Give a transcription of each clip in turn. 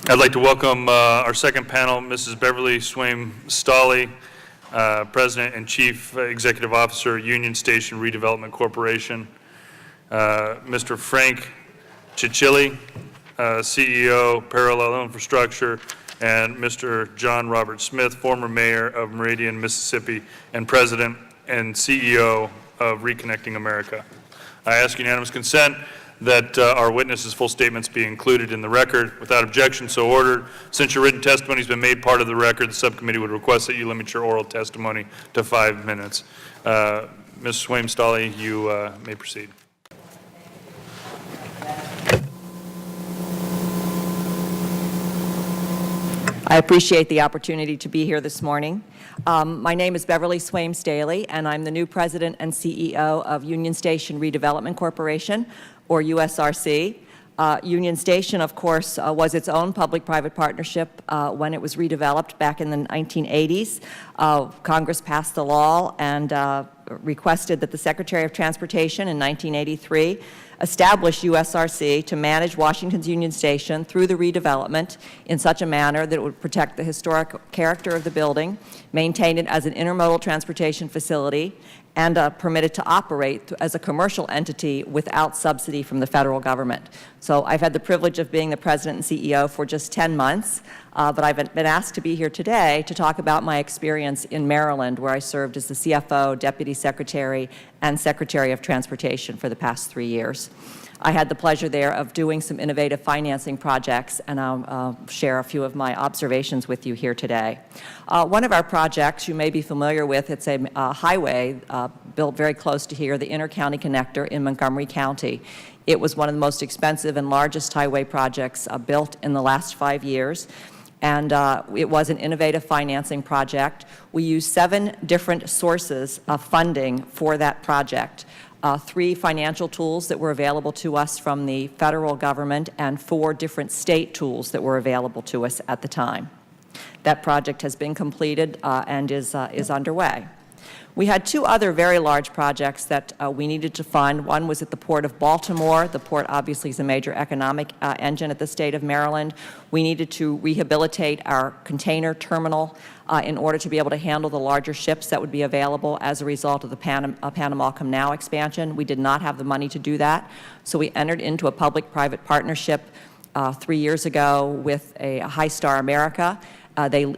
I'd like to welcome our second panel, Mrs. Beverly Swaim Stolley, President and Chief Executive Officer, Union Station Redevelopment Corporation, Mr. Frank Cicilli, CEO, Parallel Infrastructure, and Mr. John Robert Smith, former mayor of Meridian, Mississippi, and President and CEO of Reconnecting America. I ask unanimous consent that our witnesses' full statements be included in the record. Without objection, so ordered. Since your written testimony has been made part of the record, the subcommittee would request that you limit your oral testimony to 5 minutes. Ms. Swaim Stolley, you may proceed. I appreciate the opportunity to be here this morning. My name is Beverly Swaim Stolley, and I'm the new President and CEO of Union Station Redevelopment Corporation, or USRC. Union Station, of course, was its own public-private partnership when it was redeveloped back in the 1980s. Congress passed the law and requested that the Secretary of Transportation in 1983 establish USRC to manage Washington's Union Station through the redevelopment in such a manner that it would protect the historic character of the building, maintain it as an intermodal transportation facility, and permit it to operate as a commercial entity without subsidy from the federal government. So I've had the privilege of being the president and CEO for just 10 months, but I've been asked to be here today to talk about my experience in Maryland, where I served as the CFO, Deputy Secretary, and Secretary of Transportation for the past 3 years. I had the pleasure there of doing some innovative financing projects, and I'll share a few of my observations with you here today. One of our projects you may be familiar with, it's a highway built very close to here, the Inter-County Connector in Montgomery County. It was one of the most expensive and largest highway projects built in the last 5 years. And it was an innovative financing project. We used 7 different sources of funding for that project. 3 financial tools that were available to us from the federal government and 4 different state tools that were available to us at the time. That project has been completed and is underway. We had 2 other very large projects that we needed to fund. One was at the Port of Baltimore. The port obviously is a major economic engine at the state of Maryland. We needed to rehabilitate our container terminal in order to be able to handle the larger ships that would be available as a result of the Panama Canal expansion. We did not have the money to do that, so we entered into a public-private partnership 3 years ago with a High Star America.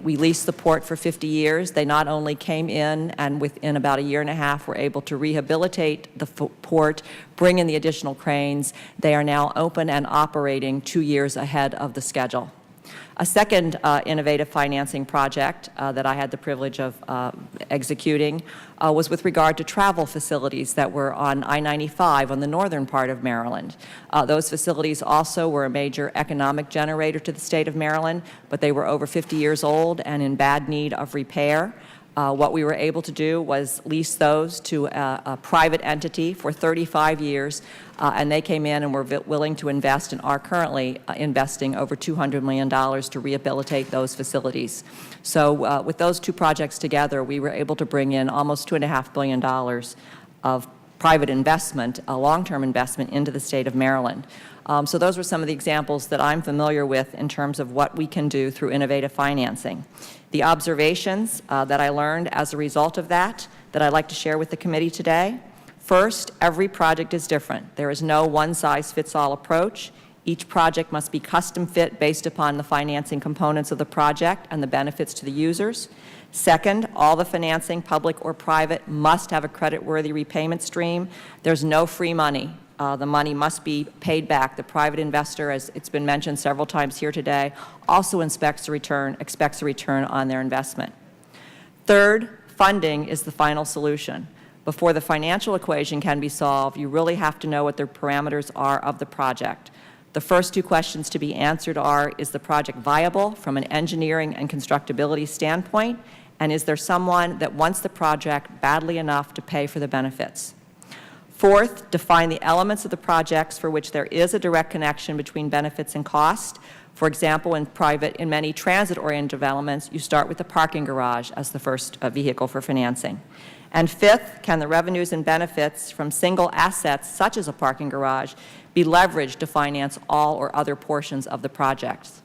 We leased the port for 50 years. They not only came in and within about a year and a half were able to rehabilitate the port, bring in the additional cranes. They are now open and operating 2 years ahead of the schedule. A second innovative financing project that I had the privilege of executing was with regard to travel facilities that were on I-95 on the northern part of Maryland. Those facilities also were a major economic generator to the state of Maryland, but they were over 50 years old and in bad need of repair. What we were able to do was lease those to a private entity for 35 years, and they came in and were willing to invest and are currently investing over $200 million to rehabilitate those facilities. So with those 2 projects together, we were able to bring in almost $2.5 billion of private investment, a long-term investment into the state of Maryland. So those were some of the examples that I'm familiar with in terms of what we can do through innovative financing. The observations that I learned as a result of that I'd like to share with the committee today. First, every project is different. There is no one-size-fits-all approach. Each project must be custom fit based upon the financing components of the project and the benefits to the users. Second, all the financing, public or private, must have a credit-worthy repayment stream. There's no free money. The money must be paid back. The private investor, as it's been mentioned several times here today, also expects a return on their investment. Third, funding is the final solution. Before the financial equation can be solved, you really have to know what the parameters are of the project. The first 2 questions to be answered are, is the project viable from an engineering and constructability standpoint, and is there someone that wants the project badly enough to pay for the benefits? Fourth, define the elements of the projects for which there is a direct connection between benefits and cost. For example, in many transit-oriented developments, you start with the parking garage as the first vehicle for financing. And fifth, can the revenues and benefits from single assets, such as a parking garage, be leveraged to finance all or other portions of the projects?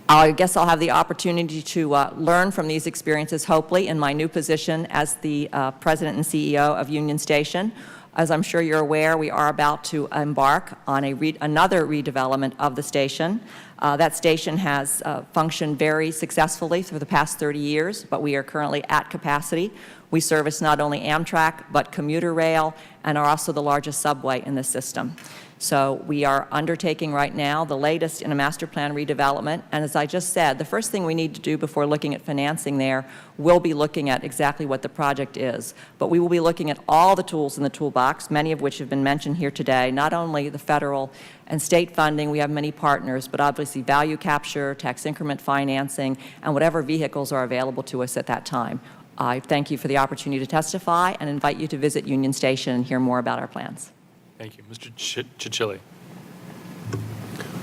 I guess I'll have the opportunity to learn from these experiences, hopefully, in my new position as the President and CEO of Union Station. As I'm sure you're aware, we are about to embark on another redevelopment of the station. That station has functioned very successfully for the past 30 years, but we are currently at capacity. We service not only Amtrak, but commuter rail, and are also the largest subway in the system. So we are undertaking right now the latest in a master plan redevelopment, and as I just said, the first thing we need to do before looking at financing there will be looking at exactly what the project is. But we will be looking at all the tools in the toolbox, many of which have been mentioned here today, not only the federal and state funding, we have many partners, but obviously value capture, tax increment financing, and whatever vehicles are available to us at that time. I thank you for the opportunity to testify and invite you to visit Union Station and hear more about our plans. Thank you. Mr. Cicilli.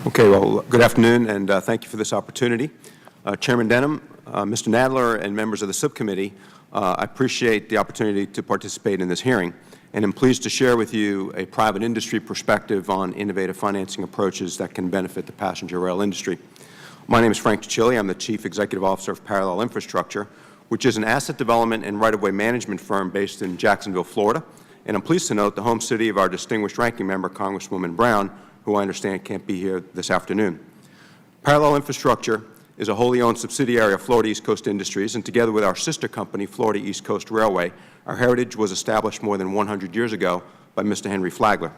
Okay, well, good afternoon, and thank you for this opportunity. Chairman Denham, Mr. Nadler, and members of the subcommittee, I appreciate the opportunity to participate in this hearing, and I'm pleased to share with you a private industry perspective on innovative financing approaches that can benefit the passenger rail industry. My name is Frank Cicilli. I'm the Chief Executive Officer of Parallel Infrastructure, which is an asset development and right-of-way management firm based in Jacksonville, Florida. And I'm pleased to note the home city of our distinguished ranking member, Congresswoman Brown, who I understand can't be here this afternoon. Parallel Infrastructure is a wholly owned subsidiary of Florida East Coast Industries, and together with our sister company, Florida East Coast Railway, our heritage was established more than 100 years ago by Mr. Henry Flagler.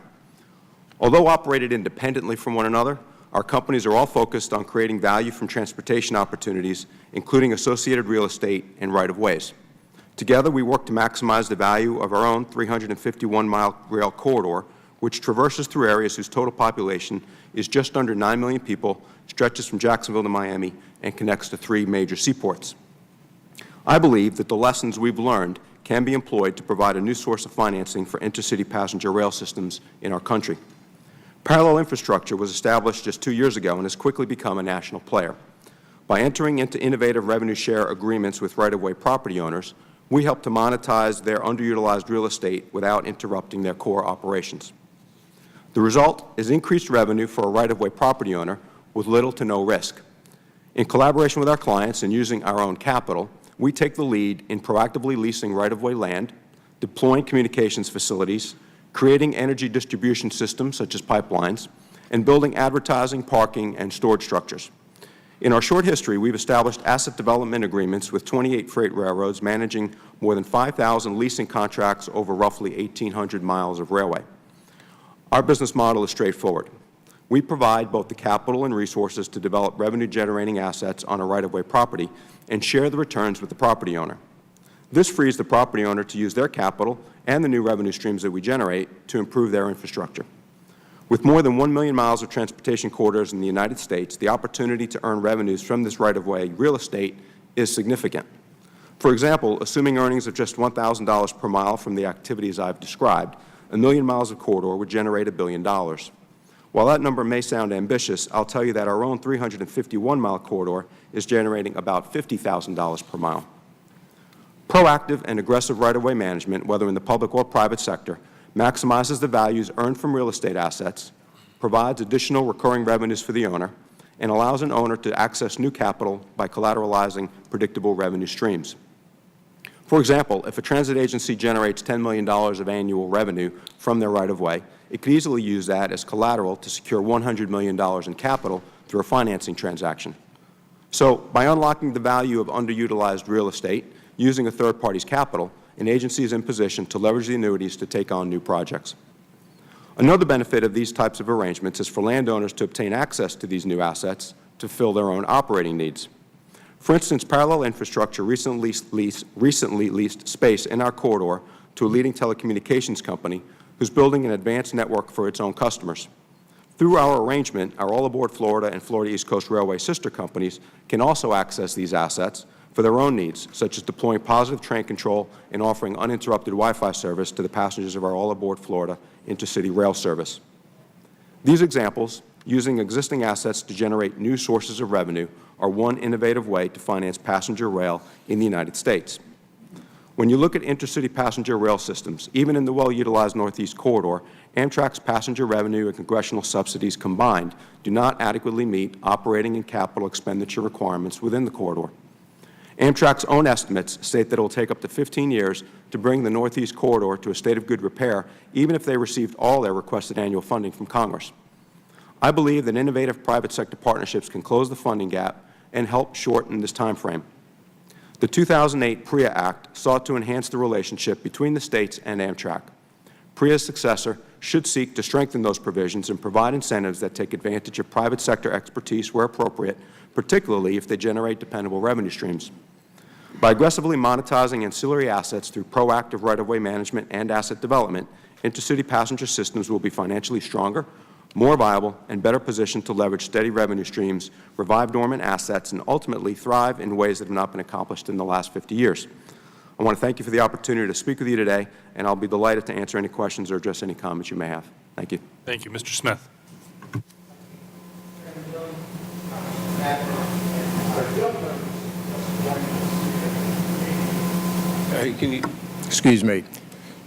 Although operated independently from one another, our companies are all focused on creating value from transportation opportunities, including associated real estate and right-of-ways. Together, we work to maximize the value of our own 351-mile rail corridor, which traverses through areas whose total population is just under 9 million people, stretches from Jacksonville to Miami, and connects to 3 major seaports. I believe that the lessons we've learned can be employed to provide a new source of financing for intercity passenger rail systems in our country. Parallel Infrastructure was established just 2 years ago and has quickly become a national player. By entering into innovative revenue share agreements with right-of-way property owners, we help to monetize their underutilized real estate without interrupting their core operations. The result is increased revenue for a right-of-way property owner with little to no risk. In collaboration with our clients and using our own capital, we take the lead in proactively leasing right-of-way land, deploying communications facilities, creating energy distribution systems such as pipelines, and building advertising, parking, and storage structures. In our short history, we've established asset development agreements with 28 freight railroads managing more than 5,000 leasing contracts over roughly 1,800 miles of railway. Our business model is straightforward. We provide both the capital and resources to develop revenue-generating assets on a right-of-way property and share the returns with the property owner. This frees the property owner to use their capital and the new revenue streams that we generate to improve their infrastructure. With more than 1 million miles of transportation corridors in the United States, the opportunity to earn revenues from this right-of-way real estate is significant. For example, assuming earnings of just $1,000 per mile from the activities I've described, 1 million miles of corridor would generate $1 billion. While that number may sound ambitious, I'll tell you that our own 351-mile corridor is generating about $50,000 per mile. Proactive and aggressive right-of-way management, whether in the public or private sector, maximizes the values earned from real estate assets, provides additional recurring revenues for the owner, and allows an owner to access new capital by collateralizing predictable revenue streams. For example, if a transit agency generates $10 million of annual revenue from their right-of-way, it could easily use that as collateral to secure $100 million in capital through a financing transaction. So, by unlocking the value of underutilized real estate, using a third party's capital, an agency is in position to leverage the annuities to take on new projects. Another benefit of these types of arrangements is for landowners to obtain access to these new assets to fill their own operating needs. For instance, Parallel Infrastructure recently leased space in our corridor to a leading telecommunications company who's building an advanced network for its own customers. Through our arrangement, our All Aboard Florida and Florida East Coast Railway sister companies can also access these assets for their own needs, such as deploying positive train control and offering uninterrupted Wi-Fi service to the passengers of our All Aboard Florida Intercity rail service. These examples, using existing assets to generate new sources of revenue, are one innovative way to finance passenger rail in the United States. When you look at intercity passenger rail systems, even in the well-utilized Northeast Corridor, Amtrak's passenger revenue and congressional subsidies combined do not adequately meet operating and capital expenditure requirements within the corridor. Amtrak's own estimates state that it will take up to 15 years to bring the Northeast Corridor to a state of good repair, even if they received all their requested annual funding from Congress. I believe that innovative private sector partnerships can close the funding gap and help shorten this time frame. The 2008 PREA Act sought to enhance the relationship between the states and Amtrak. PREA's successor should seek to strengthen those provisions and provide incentives that take advantage of private sector expertise where appropriate, particularly if they generate dependable revenue streams. By aggressively monetizing ancillary assets through proactive right-of-way management and asset development, intercity passenger systems will be financially stronger, more viable, and better positioned to leverage steady revenue streams, revive dormant assets, and ultimately thrive in ways that have not been accomplished in the last 50 years. I want to thank you for the opportunity to speak with you today, and I'll be delighted to answer any questions or address any comments you may have. Thank you. Thank you. Mr. Smith. Excuse me,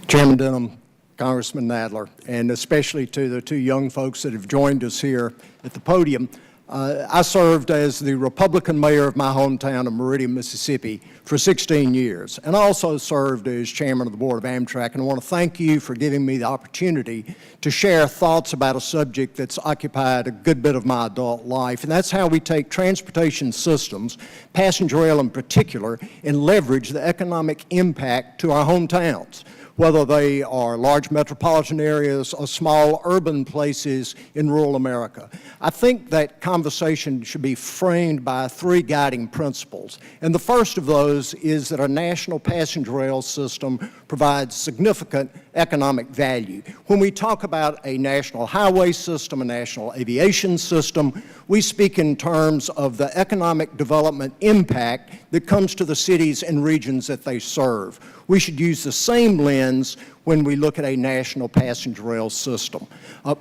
Chairman Denham, Congressman Nadler, and especially to the two young folks that have joined us here at the podium. I served as the Republican mayor of my hometown of Meridian, Mississippi for 16 years, and I also served as chairman of the board of Amtrak, and I want to thank you for giving me the opportunity to share thoughts about a subject that's occupied a good bit of my adult life, and that's how we take transportation systems, passenger rail in particular, and leverage the economic impact to our hometowns, whether they are large metropolitan areas or small urban places in rural America. I think that conversation should be framed by three guiding principles. And the first of those is that our national passenger rail system provides significant economic value. When we talk about a national highway system, a national aviation system, we speak in terms of the economic development impact that comes to the cities and regions that they serve. We should use the same lens when we look at a national passenger rail system.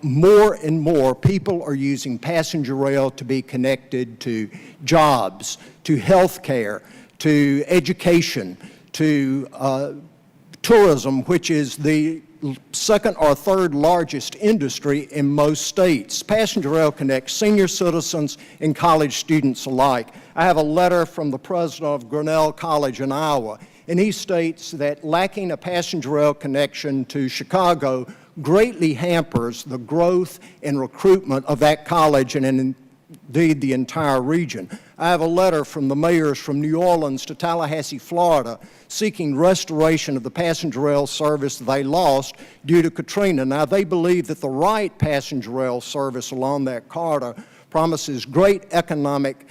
More and more people are using passenger rail to be connected to jobs, to health care, to education, to tourism, which is the second or third largest industry in most states. Passenger rail connects senior citizens and college students alike. I have a letter from the president of Grinnell College in Iowa, and he states that lacking a passenger rail connection to Chicago greatly hampers the growth and recruitment of that college and indeed the entire region. I have a letter from the mayors from New Orleans to Tallahassee, Florida, seeking restoration of the passenger rail service they lost due to Katrina. Now, they believe that the right passenger rail service along that corridor promises great economic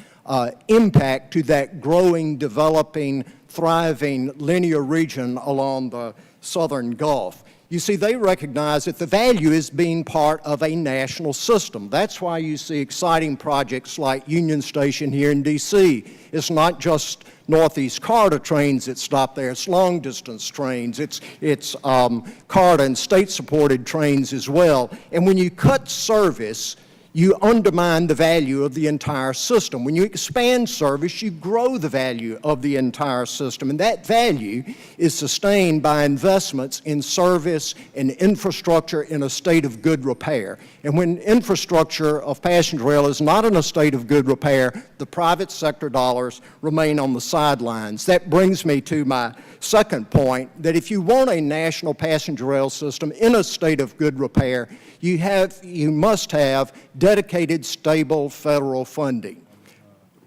impact to that growing, developing, thriving linear region along the southern Gulf. You see, they recognize that the value is being part of a national system. That's why you see exciting projects like Union Station here in D.C. It's not just Northeast Corridor trains that stop there. It's long-distance trains. It's corridor and state-supported trains as well. And when you cut service, you undermine the value of the entire system. When you expand service, you grow the value of the entire system, and that value is sustained by investments in service and infrastructure in a state of good repair. And when infrastructure of passenger rail is not in a state of good repair, the private sector dollars remain on the sidelines. That brings me to my second point, that if you want a national passenger rail system in a state of good repair, you must have dedicated, stable federal funding.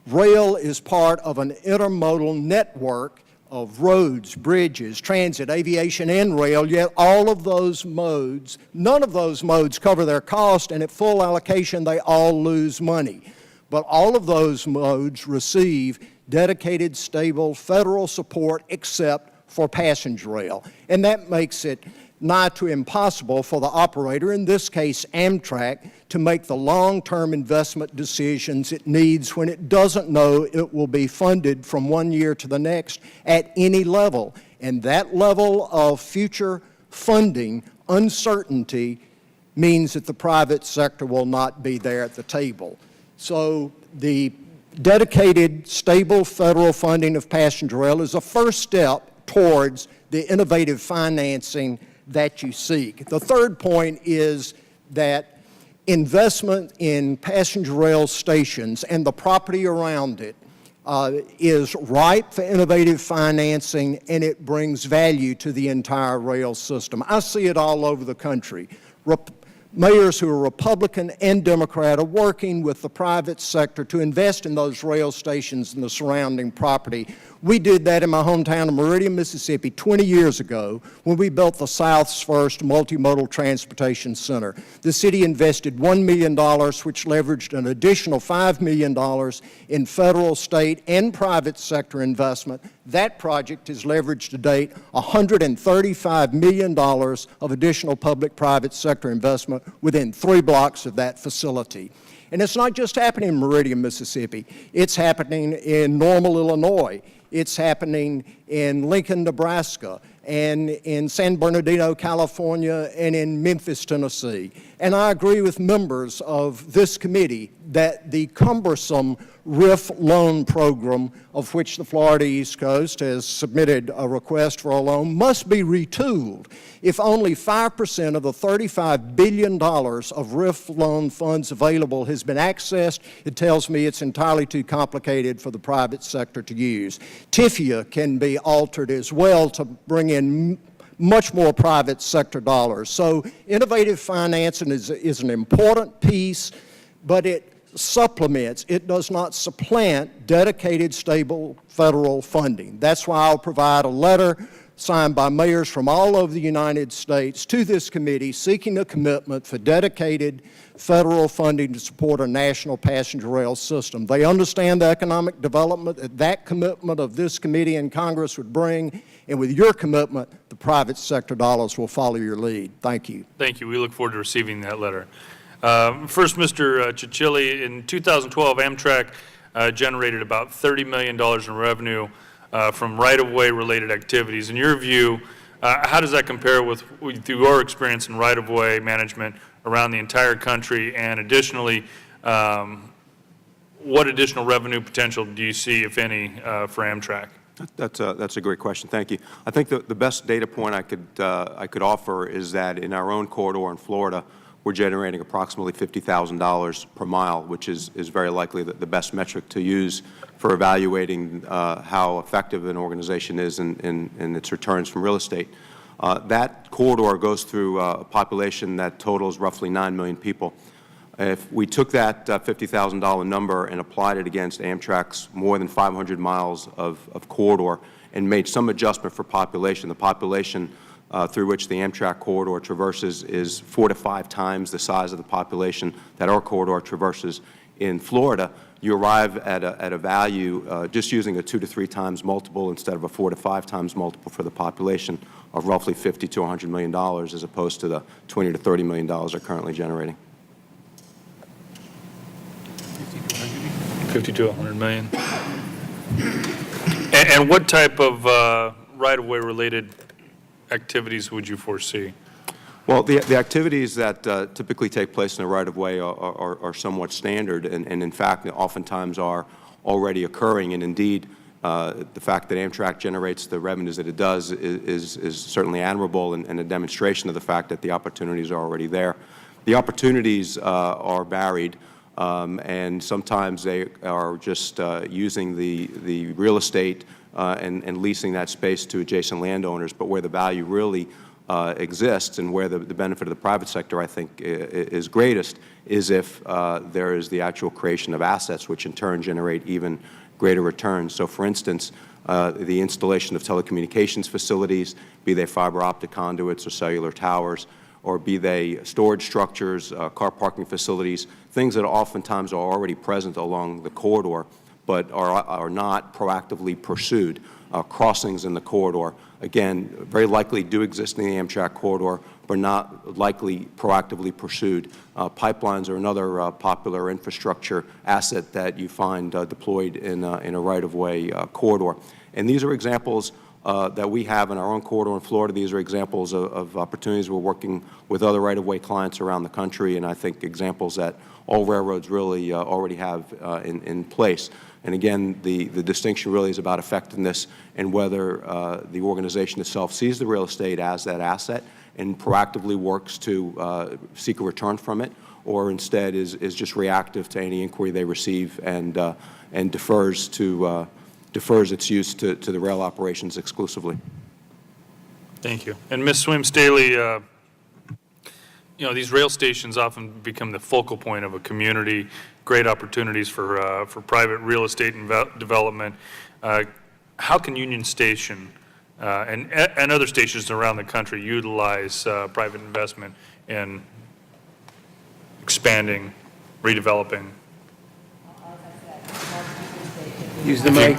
Rail is part of an intermodal network of roads, bridges, transit, aviation, and rail, yet all of those modes, none of those modes cover their cost, and at full allocation, they all lose money. But all of those modes receive dedicated, stable federal support except for passenger rail. And that makes it nigh to impossible for the operator, in this case Amtrak, to make the long-term investment decisions it needs when it doesn't know it will be funded from one year to the next at any level. And that level of future funding uncertainty means that the private sector will not be there at the table. So the dedicated, stable federal funding of passenger rail is a first step towards the innovative financing that you seek. The third point is that investment in passenger rail stations and the property around it is ripe for innovative financing, and it brings value to the entire rail system. I see it all over the country. Mayors who are Republican and Democrat are working with the private sector to invest in those rail stations and the surrounding property. We did that in my hometown of Meridian, Mississippi 20 years ago when we built the South's first multimodal transportation center. The city invested $1 million, which leveraged an additional $5 million in federal, state, and private sector investment. That project has leveraged to date $135 million of additional public-private sector investment within 3 blocks of that facility. And it's not just happening in Meridian, Mississippi. It's happening in Normal, Illinois. It's happening in Lincoln, Nebraska, and in San Bernardino, California, and in Memphis, Tennessee. And I agree with members of this committee that the cumbersome RIF loan program, of which the Florida East Coast has submitted a request for a loan, must be retooled. If only 5% of the $35 billion of RIF loan funds available has been accessed, it tells me it's entirely too complicated for the private sector to use. TIFIA can be altered as well to bring in much more private sector dollars. So innovative financing is an important piece, but it supplements, it does not supplant dedicated, stable federal funding. That's why I'll provide a letter signed by mayors from all over the United States to this committee seeking a commitment for dedicated federal funding to support a national passenger rail system. They understand the economic development that commitment of this committee and Congress would bring, and with your commitment, the private sector dollars will follow your lead. Thank you. Thank you. We look forward to receiving that letter. First, Mr. Cicilli, in 2012, Amtrak generated about $30 million in revenue from right-of-way related activities. In your view, how does that compare with your experience in right-of-way management around the entire country? And additionally, what additional revenue potential do you see, if any, for Amtrak? That's a great question. Thank you. I think the best data point I could offer is that in our own corridor in Florida, we're generating approximately $50,000 per mile, which is very likely the best metric to use for evaluating how effective an organization is in its returns from real estate. That corridor goes through a population that totals roughly 9 million people. If we took that $50,000 number and applied it against Amtrak's more than 500 miles of corridor and made some adjustment for population, the population through which the Amtrak corridor traverses is 4 to 5 times the size of the population that our corridor traverses in Florida, you arrive at a value just using a 2 to 3 times multiple instead of a 4 to 5 times multiple for the population of roughly $50 to $100 million as opposed to the $20 to $30 million they're currently generating. 50 to 100 million. And what type of right-of-way related activities would you foresee? Well, the activities that typically take place in a right-of-way are somewhat standard and in fact oftentimes are already occurring, and indeed the fact that Amtrak generates the revenues that it does is certainly admirable and a demonstration of the fact that the opportunities are already there. The opportunities are varied. And sometimes they are just using the real estate and leasing that space to adjacent landowners, but where the value really exists and where the benefit of the private sector, I think, is greatest is if there is the actual creation of assets, which in turn generate even greater returns. So, for instance, the installation of telecommunications facilities, be they fiber optic conduits or cellular towers, or be they storage structures, car parking facilities, things that oftentimes are already present along the corridor but are not proactively pursued. Crossings in the corridor, again, very likely do exist in the Amtrak corridor, but not likely proactively pursued. Pipelines are another popular infrastructure asset that you find deployed in a right-of-way corridor. And these are examples that we have in our own corridor in Florida. These are examples of opportunities we're working with other right-of-way clients around the country, and I think examples that all railroads really already have in place. And again, the distinction really is about effectiveness and whether the organization itself sees the real estate as that asset and proactively works to seek a return from it, or instead is just reactive to any inquiry they receive and defers its use to the rail operations exclusively. Thank you. And Ms. Swaim-Staley, you know, these rail stations often become the focal point of a community, great opportunities for private real estate development. How can Union Station and other stations around the country utilize private investment in expanding, redeveloping? Use the mic.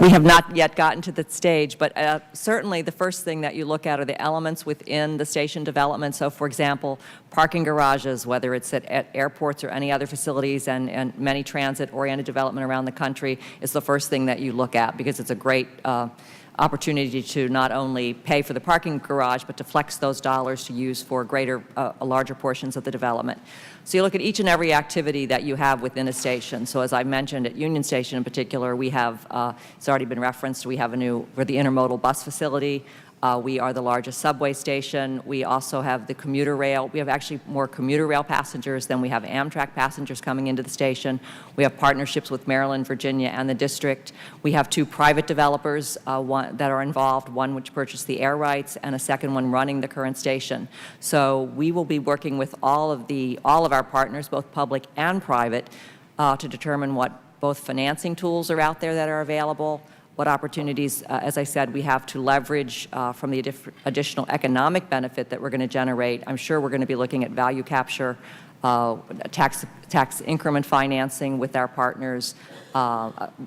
We have not yet gotten to that stage, but certainly the first thing that you look at are the elements within the station development. So, for example, parking garages, whether it's at airports or any other facilities, and many transit-oriented development around the country is the first thing that you look at, because it's a great opportunity to not only pay for the parking garage, but to flex those dollars to use for larger portions of the development. So you look at each and every activity that you have within a station. So as I mentioned, at Union Station in particular, we have, it's already been referenced, we're the intermodal bus facility. We are the largest subway station. We also have the commuter rail. We have actually more commuter rail passengers than we have Amtrak passengers coming into the station. We have partnerships with Maryland, Virginia, and the district. We have 2 private developers that are involved, one which purchased the air rights and a second one running the current station. So we will be working with all of our partners, both public and private, to determine what both financing tools are out there that are available, what opportunities, as I said, we have to leverage from the additional economic benefit that we're going to generate. I'm sure we're going to be looking at value capture, tax increment financing with our partners,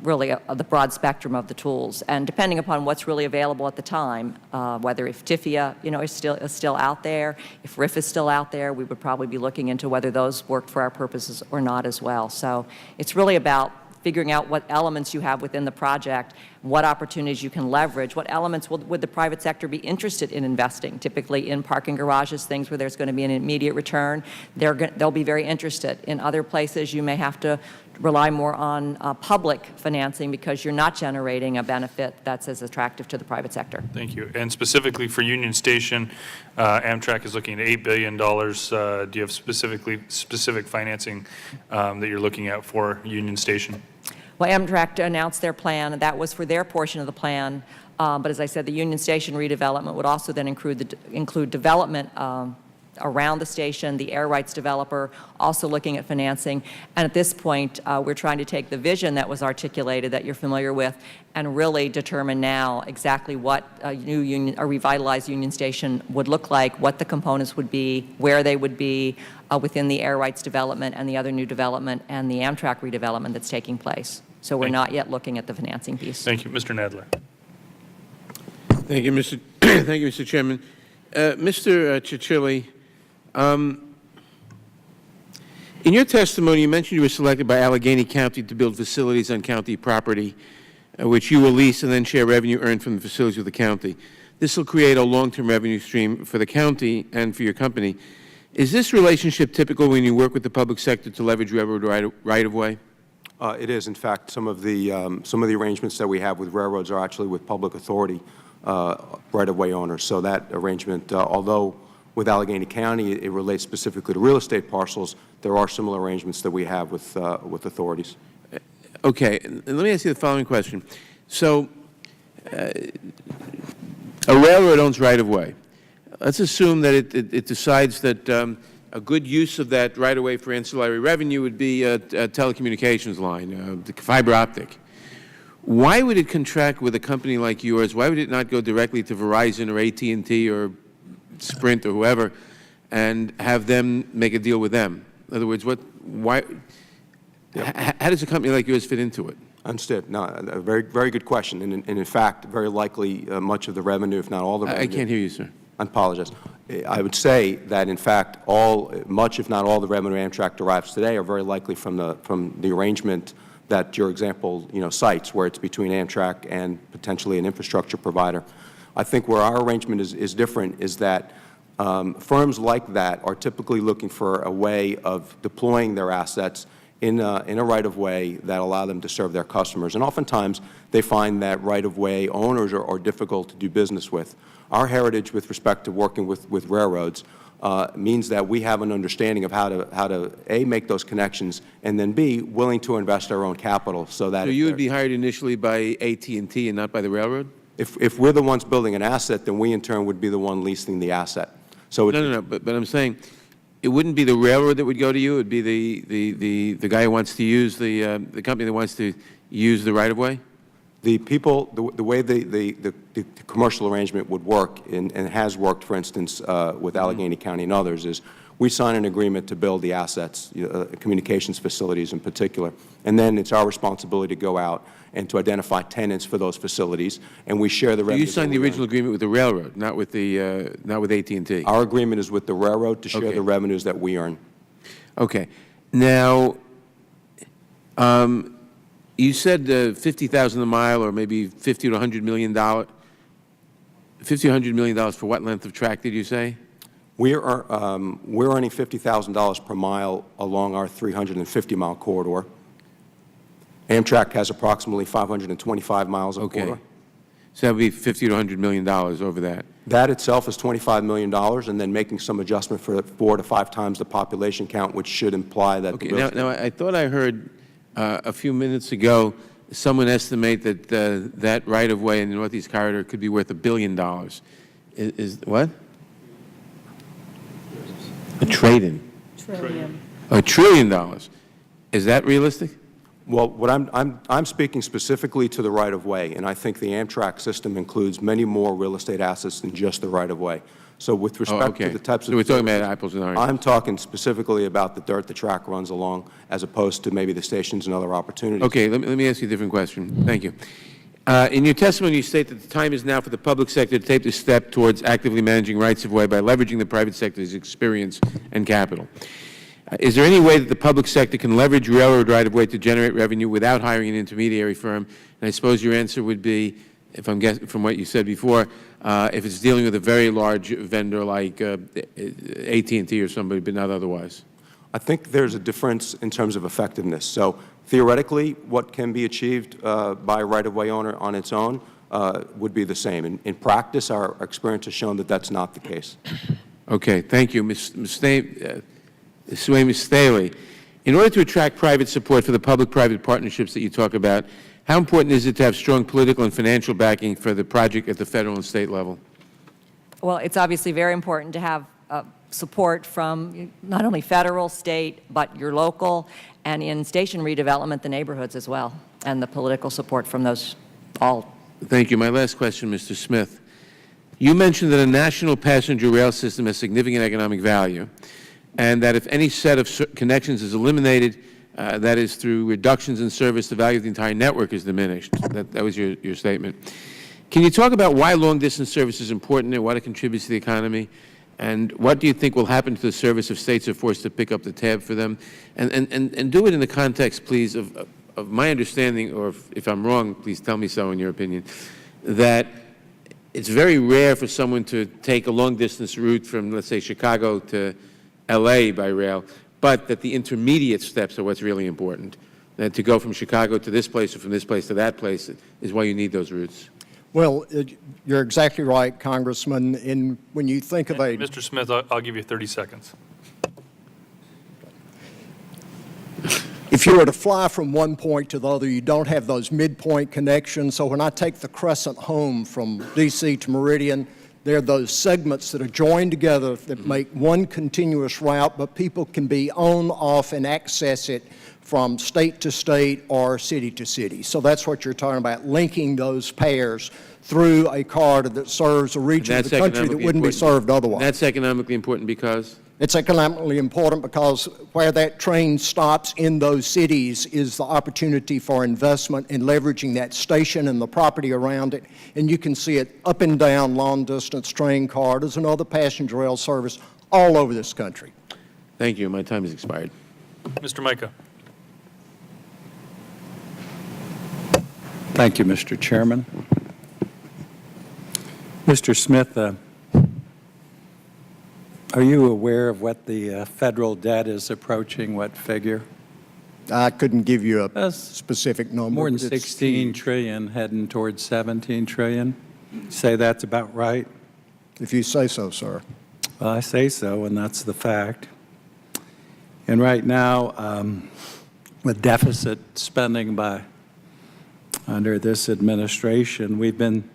really the broad spectrum of the tools. And depending upon what's really available at the time, whether if TIFIA, is still out there, if RIF is still out there, we would probably be looking into whether those work for our purposes or not as well. So it's really about figuring out what elements you have within the project, what opportunities you can leverage, what elements would the private sector be interested in investing. Typically in parking garages, things where there's going to be an immediate return, they'll be very interested. In other places, you may have to rely more on public financing because you're not generating a benefit that's as attractive to the private sector. Thank you. And specifically for Union Station, Amtrak is looking at $8 billion. Do you have specific financing that you're looking at for Union Station? Well, Amtrak announced their plan, and that was for their portion of the plan. But as I said, the Union Station redevelopment would also then include development around the station, the air rights developer, also looking at financing. And at this point, we're trying to take the vision that was articulated that you're familiar with and really determine now exactly what a revitalized Union Station would look like, what the components would be, where they would be within the air rights development and the other new development and the Amtrak redevelopment that's taking place. So we're not yet looking at the financing piece. Thank you. Mr. Nadler. Thank you, Mr. Thank you, Mr. Chairman. Mr. Cicilli, in your testimony, you mentioned you were selected by Allegheny County to build facilities on county property, which you will lease and then share revenue earned from the facilities with the county. This will create a long-term revenue stream for the county and for your company. Is this relationship typical when you work with the public sector to leverage railroad right-of-way? It is. In fact, some of the arrangements that we have with railroads are actually with public authority right-of-way owners. So that arrangement, although with Allegheny County it relates specifically to real estate parcels, there are similar arrangements that we have with authorities. Okay. And let me ask you the following question. So a railroad owns right-of-way. Let's assume that it decides that a good use of that right-of-way for ancillary revenue would be a telecommunications line, fiber optic. Why would it contract with a company like yours? Why would it not go directly to Verizon or AT&T or Sprint or whoever and have them make a deal with them? In other words, how does a company like yours fit into it? Understood. No, a very, very good question. And in fact, very likely much of the revenue, if not all the revenue. I can't hear you, sir. I apologize. I would say that, in fact, much, if not all, the revenue Amtrak derives today are very likely from the arrangement that your example, cites, where it's between Amtrak and potentially an infrastructure provider. I think where our arrangement is different is that firms like that are typically looking for a way of deploying their assets in a right-of-way that allow them to serve their customers. And oftentimes, they find that right-of-way owners are difficult to do business with. Our heritage with respect to working with railroads means that we have an understanding of how to A, make those connections, and then B, willing to invest our own capital so that... So you would be hired initially by AT&T and not by the railroad? If we're the ones building an asset, then we in turn would be the one leasing the asset. So No, but I'm saying it wouldn't be the railroad that would go to you. It would be the guy who wants to use the company that wants to use the right-of-way? The people, the way the commercial arrangement would work, and has worked, for instance, with Allegheny County and others, is we sign an agreement to build the assets, communications facilities in particular, and then it's our responsibility to go out and to identify tenants for those facilities, and we share the revenue. You signed the original agreement with the railroad, not with AT&T. Our agreement is with the railroad to share Okay. the revenues that we earn. Okay. Now, you said $50,000 a mile, or maybe $50 to $100 million. $50 to $100 million for what length of track did you say? We're earning $50,000 per mile along our 350-mile corridor. Amtrak has approximately 525 miles of corridor. So that would be $50 to $100 million over that. That itself is $25 million, and then making some adjustment for 4 to 5 times the population count, which should imply that... Okay, now I thought I heard a few minutes ago someone estimate that that right-of-way in the Northeast Corridor could be worth $1 billion. Is what? A trade-in. Trillion. $1 trillion. Is that realistic? Well, what I'm speaking specifically to the right-of-way, and I think the Amtrak system includes many more real estate assets than just the right-of-way. So with respect to the types of... So we're talking about apples and oranges. I'm talking specifically about the dirt the track runs along, as opposed to maybe the stations and other opportunities. Okay, let me ask you a different question. Thank you. In your testimony, you state that the time is now for the public sector to take this step towards actively managing rights-of-way by leveraging the private sector's experience and capital. Is there any way that the public sector can leverage railroad right-of-way to generate revenue without hiring an intermediary firm? And I suppose your answer would be, if I'm guessing from what you said before, if it's dealing with a very large vendor like AT&T or somebody, but not otherwise. I think there's a difference in terms of effectiveness. So theoretically, what can be achieved by a right-of-way owner on its own would be the same. In practice, our experience has shown that that's not the case. Okay, thank you. Ms. Staley, in order to attract private support for the public-private partnerships that you talk about, how important is it to have strong political and financial backing for the project at the federal and state level? Well, it's obviously very important to have support from not only federal, state, but your local, and in station redevelopment, the neighborhoods as well, and the political support from those all. Thank you. My last question, Mr. Smith. You mentioned that a national passenger rail system has significant economic value, and that if any set of connections is eliminated, that is through reductions in service, the value of the entire network is diminished. That was your statement. Can you talk about why long-distance service is important and what it contributes to the economy? And what do you think will happen to the service if states are forced to pick up the tab for them? And do it in the context, please, of my understanding, or if I'm wrong, please tell me so in your opinion, that it's very rare for someone to take a long-distance route from, let's say, Chicago to L.A. by rail, but that the intermediate steps are what's really important. That to go from Chicago to this place or from this place to that place is why you need those routes. Well, you're exactly right, Congressman. When you think of a... Mr. Smith, I'll give you 30 seconds. If you were to fly from one point to the other, you don't have those midpoint connections. So when I take the Crescent home from D.C. to Meridian, there are those segments that are joined together that make one continuous route, but people can be on, off, and access it from state to state or city to city. So that's what you're talking about, linking those pairs through a corridor that serves a region of the country that wouldn't be served otherwise. That's economically important because? It's economically important because where that train stops in those cities is the opportunity for investment in leveraging that station and the property around it. And you can see it up and down long-distance train corridors and other passenger rail service all over this country. Thank you. My time has expired. Mr. Micah. Thank you, Mr. Chairman. Mr. Smith, are you aware of what the federal debt is approaching? What figure? I couldn't give you a That's specific number. More than but it's 16 huge. trillion, heading towards 17 trillion. Say that's about right? If you say so, sir. Well, I say so, and that's the fact. And right now, with deficit spending under this administration, we've been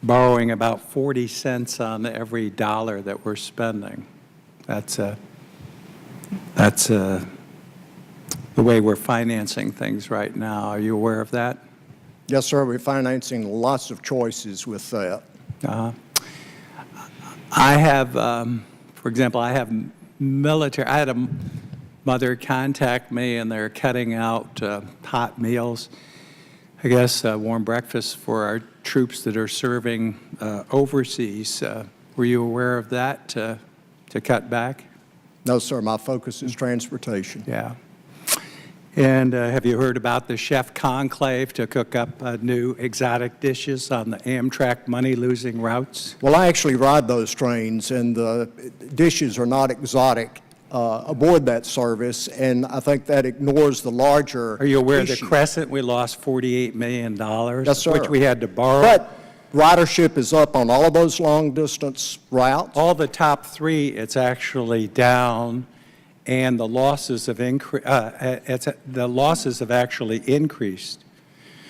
borrowing about 40 cents on every dollar that we're spending. That's the way we're financing things right now. Are you aware of that? Yes, sir. We're financing lots of choices with that. I have, for example, I had a mother contact me, and they're cutting out hot meals, I guess warm breakfasts for our troops that are serving overseas. Were you aware of that, to cut back? No, sir. My focus is transportation. Yeah. And have you heard about the chef conclave to cook up new exotic dishes on the Amtrak money-losing routes? Well, I actually ride those trains, and the dishes are not exotic aboard that service, and I think that ignores the larger Are you aware of the issue. Crescent? We lost $48 million, Yes, sir. which we had to borrow. But ridership is up on all of those long-distance routes. All the top three, it's actually down, and the losses have actually increased.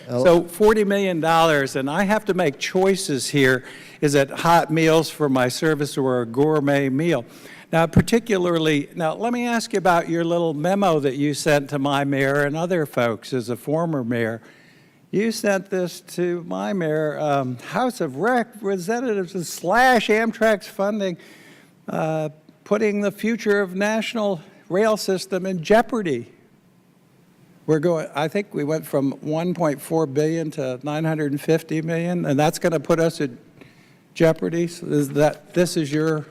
So $40 million, and I have to make choices here. Is it hot meals for my service or a gourmet meal? Now, let me ask you about your little memo that you sent to my mayor and other folks as a former mayor. You sent this to my mayor, House of Representatives / Amtrak's funding, putting the future of national rail system in jeopardy. I think we went from $1.4 billion to $950 million, and that's going to put us at jeopardy. So this is your?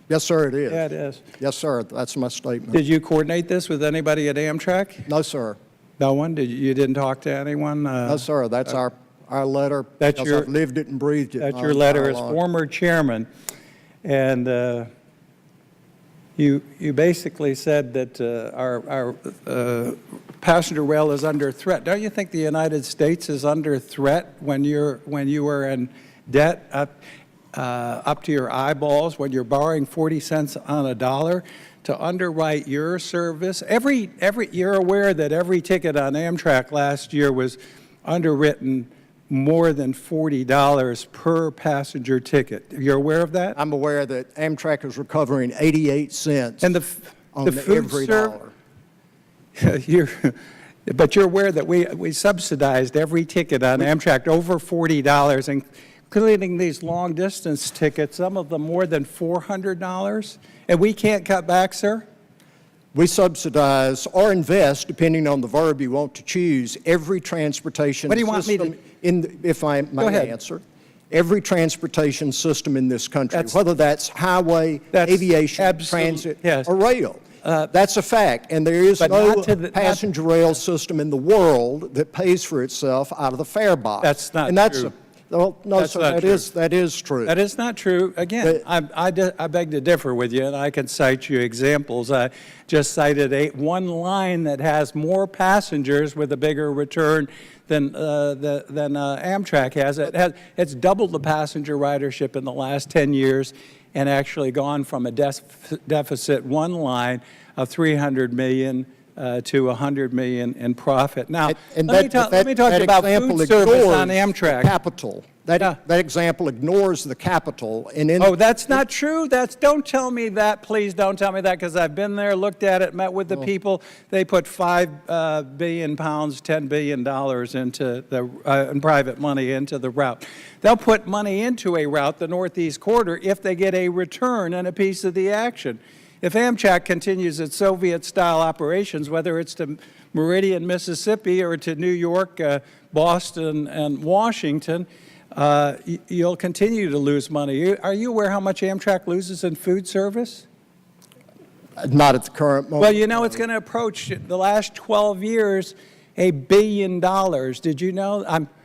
Yes, sir, it is. Yeah, it is. Yes, sir. That's my statement. Did you coordinate this with anybody at Amtrak? No, sir. No one? You didn't talk to anyone? No, sir. That's our letter. That's because your- I've lived it and breathed it. That's my your letter entire as life. former chairman. And you basically said that our passenger rail is under threat. Don't you think the United States is under threat when you were in debt up to your eyeballs, when you're borrowing 40 cents on a dollar to underwrite your service? You're aware that every ticket on Amtrak last year was underwritten more than $40 per passenger ticket. You're aware of that? I'm aware that Amtrak is recovering 88 cents And on the food every dollar. But you're aware that we subsidized every ticket on Amtrak over $40, including these long-distance tickets, some of them more than $400, and we can't cut back, sir? We subsidize or invest, depending on the verb you want to choose, every transportation What do you want me to- system if I may ahead. answer, every transportation system in this country, That's- whether that's highway, That's aviation, absolute- transit, yes. or rail. That's a fact, and there is But no not to the- passenger rail system in the world that pays for itself out of the fare box. That's not and that's true. Well, no, That's sir, not that is true. That is not true. Again, I beg to differ with you, and I can cite you examples. I just cited one line that has more passengers with a bigger return than Amtrak has. It's doubled the passenger ridership in the last 10 years and actually gone from a deficit one line of $300 million to $100 million in profit. Now, let me talk about food service on Amtrak. Capital. That example ignores the capital. And Oh, that's not true. Don't tell me that. Please don't tell me that, because I've been there, looked at it, met with the people. They put 5 billion pounds, $10 billion into in private money into the route. They'll put money into a route, the Northeast Corridor, if they get a return and a piece of the action. If Amtrak continues its Soviet-style operations, whether it's to Meridian, Mississippi, or to New York, Boston, and Washington, you'll continue to lose money. Are you aware how much Amtrak loses in food service? Not at the current moment. Well, you know, it's going to approach the last 12 years. $1 billion. Did you know?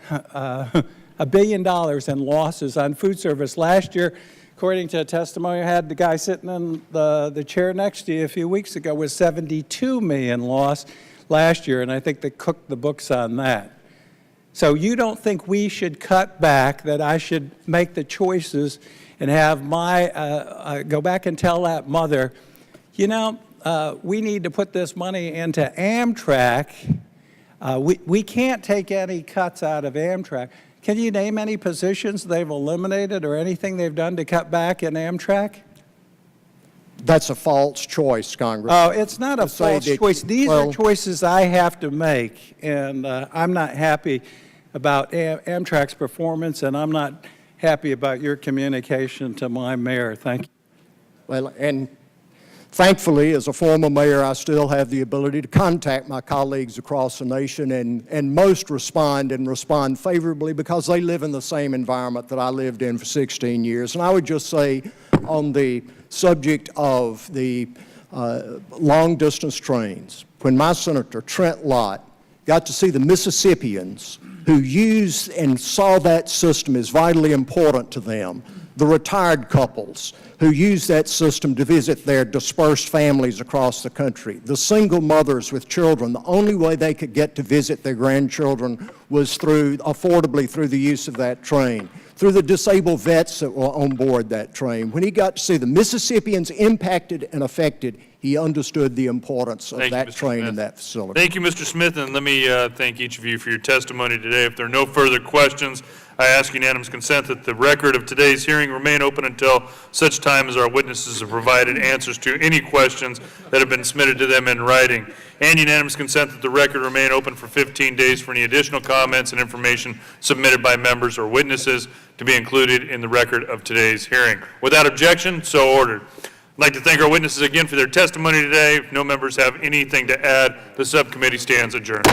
$1 billion in losses on food service last year. According to a testimony I had, the guy sitting in the chair next to you a few weeks ago was $72 million loss last year, and I think they cooked the books on that. So you don't think we should cut back, that I should make the choices and have my, go back and tell that mother, you know, we need to put this money into Amtrak. We can't take any cuts out of Amtrak. Can you name any positions they've eliminated or anything they've done to cut back in Amtrak? That's a false choice, Congressman. Oh, it's not a false choice. These are choices I have to make, and I'm not happy about Amtrak's performance, and I'm not happy about your communication to my mayor. Thank you. Well, and thankfully, as a former mayor, I still have the ability to contact my colleagues across the nation, and most respond favorably because they live in the same environment that I lived in for 16 years. And I would just say on the subject of the long-distance trains, when my Senator Trent Lott got to see the Mississippians who used and saw that system as vitally important to them, the retired couples who use that system to visit their dispersed families across the country, the single mothers with children, the only way they could get to visit their grandchildren was affordably through the use of that train, through the disabled vets that were on board that train. When he got to see the Mississippians impacted and affected, he understood the importance of that train and that facility. Thank you, Mr. Smith, and let me thank each of you for your testimony today. If there are no further questions, I ask unanimous consent that the record of today's hearing remain open until such time as our witnesses have provided answers to any questions that have been submitted to them in writing. And unanimous consent that the record remain open for 15 days for any additional comments and information submitted by members or witnesses to be included in the record of today's hearing. Without objection, so ordered. I'd like to thank our witnesses again for their testimony today. If no members have anything to add, the subcommittee stands adjourned.